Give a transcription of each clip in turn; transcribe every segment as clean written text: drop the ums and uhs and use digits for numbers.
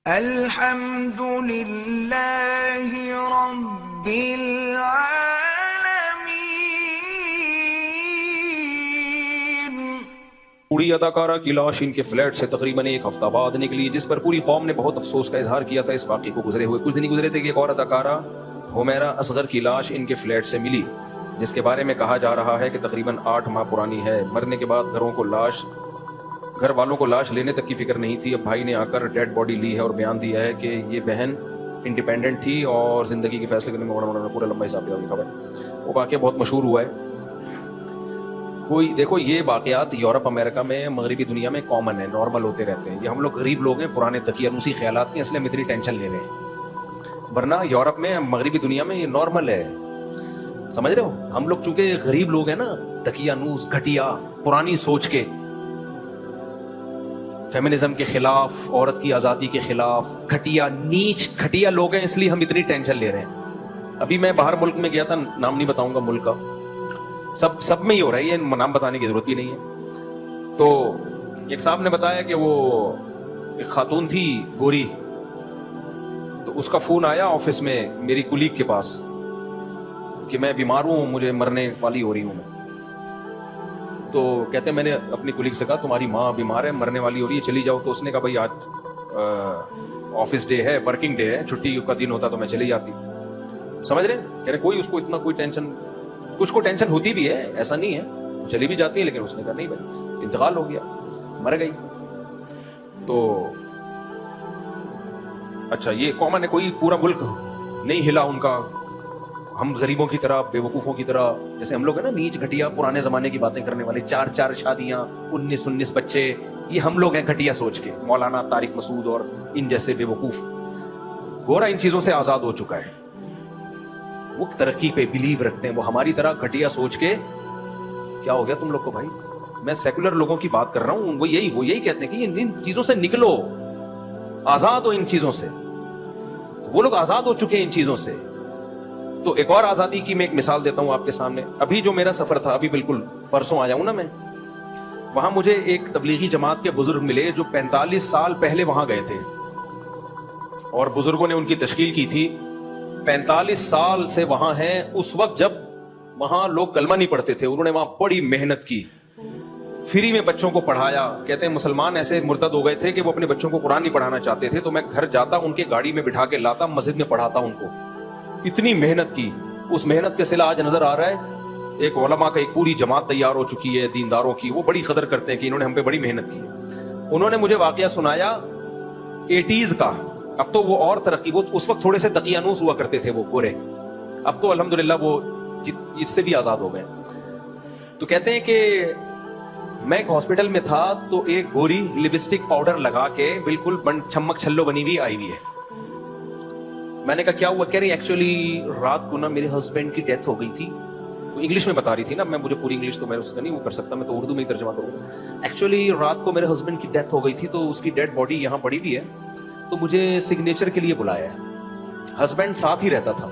الحمد للہ رب العالمین۔ بوڑھی اداکارہ کی لاش ان کے فلیٹ سے تقریباً ایک ہفتہ بعد نکلی، جس پر پوری قوم نے بہت افسوس کا اظہار کیا تھا۔ اس واقعے کو گزرے ہوئے کچھ دن ہی گزرے تھے کہ ایک اور اداکارہ حمیرہ اصغر کی لاش ان کے فلیٹ سے ملی، جس کے بارے میں کہا جا رہا ہے کہ تقریباً 8 ماہ پرانی ہے۔ مرنے کے بعد گھر والوں کو لاش لینے تک کی فکر نہیں تھی۔ اب بھائی نے آ کر ڈیڈ باڈی لی ہے اور بیان دیا ہے کہ یہ بہن انڈیپینڈنٹ تھی اور زندگی کے فیصلے کرنے میں پورا لمبا حساب لکھا ہوا ہے۔ وہ واقعہ بہت مشہور ہوا ہے۔ دیکھو یہ واقعات یورپ امریکہ میں مغربی دنیا میں کامن ہے، نارمل ہوتے رہتے ہیں۔ یہ ہم لوگ غریب لوگ ہیں، پرانے دقیانوسی خیالات کی، اس لیے ہم اتنی ٹینشن لے رہے ہیں، ورنہ یورپ میں مغربی دنیا میں یہ نارمل ہے۔ سمجھ رہے ہو؟ ہم لوگ چونکہ غریب لوگ ہیں نا، دقیانوس، گھٹیا، پرانی سوچ کے، فیمنزم کے خلاف، عورت کی آزادی کے خلاف، گھٹیا نیچ گھٹیا لوگ ہیں، اس لیے ہم اتنی ٹینشن لے رہے ہیں۔ ابھی میں باہر ملک میں گیا تھا، نام نہیں بتاؤں گا ملک کا، سب میں ہی ہو رہا ہے، یہ نام بتانے کی ضرورت بھی نہیں ہے۔ تو ایک صاحب نے بتایا کہ وہ ایک خاتون تھی گوری، تو اس کا فون آیا آفس میں میری کولیگ کے پاس کہ میں بیمار ہوں، مجھے مرنے والی ہو رہی ہوں میں۔ تو کہتے ہیں میں نے اپنی کولیگ سے کہا تمہاری ماں بیمار ہے، مرنے والی ہو رہی ہے، چلی جاؤ۔ تو اس نے کہا بھائی آج آفس ڈے ہے، ورکنگ ڈے ہے، چھٹی کا دن ہوتا تو میں چلی جاتی۔ سمجھ رہے؟ کہہ رہے کوئی اس کو اتنا کوئی ٹینشن، کچھ کو ٹینشن ہوتی بھی ہے، ایسا نہیں ہے، چلی بھی جاتی ہے، لیکن اس نے کہا نہیں بھائی انتقال ہو گیا، مر گئی۔ تو اچھا یہ کامن ہے، کوئی پورا ملک نہیں ہلا ان کا، ہم غریبوں کی طرح، بے وقوفوں کی طرح، جیسے ہم لوگ ہیں نا نیچ گھٹیا پرانے زمانے کی باتیں کرنے والے، 4 شادیاں، 19 بچے، یہ ہم لوگ ہیں گھٹیا سوچ کے، مولانا طارق مسعود اور ان جیسے بے وقوف۔ گورا ان چیزوں سے آزاد ہو چکا ہے، وہ ترقی پہ بلیو رکھتے ہیں، وہ ہماری طرح گھٹیا سوچ کے کیا ہو گیا تم لوگ کو بھائی؟ میں سیکولر لوگوں کی بات کر رہا ہوں، وہ یہی کہتے ہیں کہ ان چیزوں سے نکلو، آزاد ہو ان چیزوں سے۔ وہ لوگ آزاد ہو چکے ہیں ان چیزوں سے۔ تو ایک اور آزادی کی میں ایک مثال دیتا ہوں آپ کے سامنے۔ ابھی جو میرا سفر تھا، ابھی بالکل پرسوں آیا ہوں نا میں، وہاں مجھے ایک تبلیغی جماعت کے بزرگ ملے جو 45 سال پہلے وہاں گئے تھے، اور بزرگوں نے ان کی تشکیل کی تھی، 45 سال سے وہاں ہیں۔ اس وقت جب وہاں لوگ کلمہ نہیں پڑھتے تھے، انہوں نے وہاں بڑی محنت کی، فری میں بچوں کو پڑھایا۔ کہتے ہیں مسلمان ایسے مرتد ہو گئے تھے کہ وہ اپنے بچوں کو قرآن نہیں پڑھانا چاہتے تھے، تو میں گھر جاتا، ان کے گاڑی میں بٹھا کے لاتا، مسجد میں پڑھاتا ان کو۔ اتنی محنت کی، اس محنت کے صلہ آج نظر آ رہا ہے۔ ایک علماء کا ایک پوری جماعت تیار ہو چکی ہے، دینداروں کی، وہ بڑی قدر کرتے ہیں کہ انہوں نے ہم پہ بڑی محنت کی۔ انہوں نے مجھے واقعہ سنایا 80s کا، اب تو وہ اور ترقی، وہ اس وقت تھوڑے سے دقیانوس ہوا کرتے تھے وہ گورے، اب تو الحمدللہ وہ اس سے بھی آزاد ہو گئے۔ تو کہتے ہیں کہ میں ایک ہاسپٹل میں تھا، تو ایک گوری لپسٹک پاؤڈر لگا کے بالکل چھمک چھلو بنی ہوئی آئی ہوئی ہے۔ میں نے کہا کیا ہوا؟ کہہ رہی ایکچولی رات کو نا میرے ہسبینڈ کی ڈیتھ ہو گئی تھی۔ تو انگلش میں بتا رہی تھی نا، مجھے پوری انگلش تو میں اس کا نہیں وہ کر سکتا، میں تو اردو میں ہی ترجمہ کروں گا۔ ایکچولی رات کو میرے ہسبینڈ کی ڈیتھ ہو گئی تھی، تو اس کی ڈیڈ باڈی یہاں پڑی ہوئی ہے، تو مجھے سگنیچر کے لیے بلایا ہے۔ ہسبینڈ ساتھ ہی رہتا تھا۔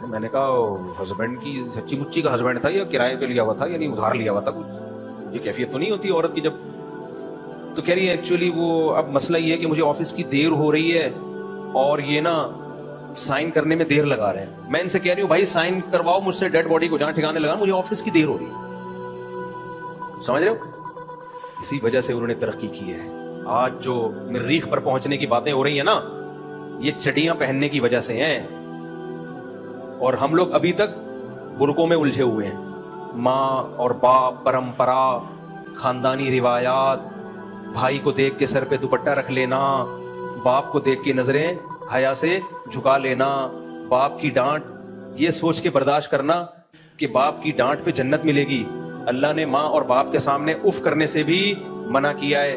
میں نے کہا ہسبینڈ کی سچی مچی کا ہسبینڈ تھا یا کرائے پہ لیا ہوا تھا، یعنی ادھار لیا ہوا تھا کچھ؟ یہ کیفیت تو نہیں ہوتی عورت کی جب۔ تو کہہ رہی ہے ایکچولی وہ اب مسئلہ یہ ہے کہ مجھے آفس کی دیر ہو رہی ہے، اور یہ نا سائن کرنے میں دیر لگا رہے ہیں۔ میں ان سے کہہ رہی ہوں بھائی سائن کرواؤ مجھ سے ڈیڈ باڈی کو، جہاں ٹھکانے لگا، مجھے آفس کی دیر ہو رہی ہے۔ سمجھ رہے ہو؟ اسی وجہ سے انہوں نے ترقی کی ہے۔ آج جو مریخ پر پہنچنے کی باتیں ہو رہی ہیں نا، یہ چڈیاں پہننے کی وجہ سے ہیں، اور ہم لوگ ابھی تک برقعوں میں الجھے ہوئے ہیں۔ ماں اور باپ، پرمپرا، خاندانی روایات، بھائی کو دیکھ کے سر پہ دوپٹہ رکھ لینا، باپ کو دیکھ کے نظریں حیا سے جھکا لینا، باپ کی ڈانٹ یہ سوچ کے برداشت کرنا کہ باپ کی ڈانٹ پہ جنت ملے گی۔ اللہ نے ماں اور باپ کے سامنے اف کرنے سے بھی منع کیا ہے۔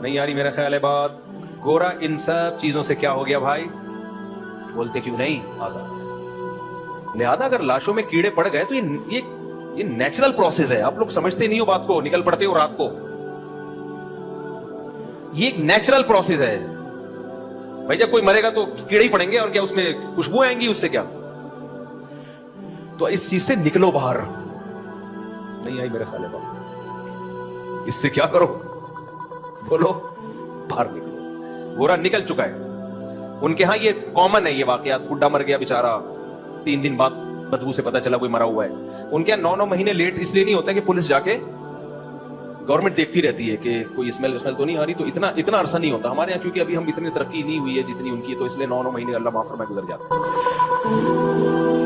نہیں آ رہی میرا خیال ہے بات؟ گورا ان سب چیزوں سے کیا ہو گیا بھائی؟ بولتے کیوں نہیں؟ آزاد۔ لہذا اگر لاشوں میں کیڑے پڑ گئے تو یہ نیچرل پروسیس ہے، آپ لوگ سمجھتے نہیں ہو بات کو، نکل پڑتے ہو رات کو۔ یہ ایک نیچرل پروسیس ہے بھائی، جب کوئی مرے گا تو کیڑے ہی پڑیں گے، اور کیا اس میں خوشبو آئیں گی؟ اس سے کیا؟ تو اس چیز سے نکلو باہر۔ نہیں آئی میرے خیال ہے، اس سے کیا کرو؟ بولو، باہر نکلو۔ گورا نکل چکا ہے. ان کے ہاں یہ کامن ہے یہ واقعات. بڈھا مر گیا بیچارہ, 3 دن بعد بدبو سے پتا چلا کوئی مرا ہوا ہے. ان کے 9 مہینے لیٹ اس لیے نہیں ہوتا کہ پولیس جا کے گورنمنٹ دیکھتی رہتی ہے کہ کوئی اسمیل تو نہیں آ رہی, تو اتنا عرصہ نہیں ہوتا ہمارے یہاں, کیونکہ ابھی ہم اتنی ترقی نہیں ہوئی ہے جتنی ان کی, تو اس لیے 9 مہینے اللہ معاف فرمائے گزر جاتا ہے.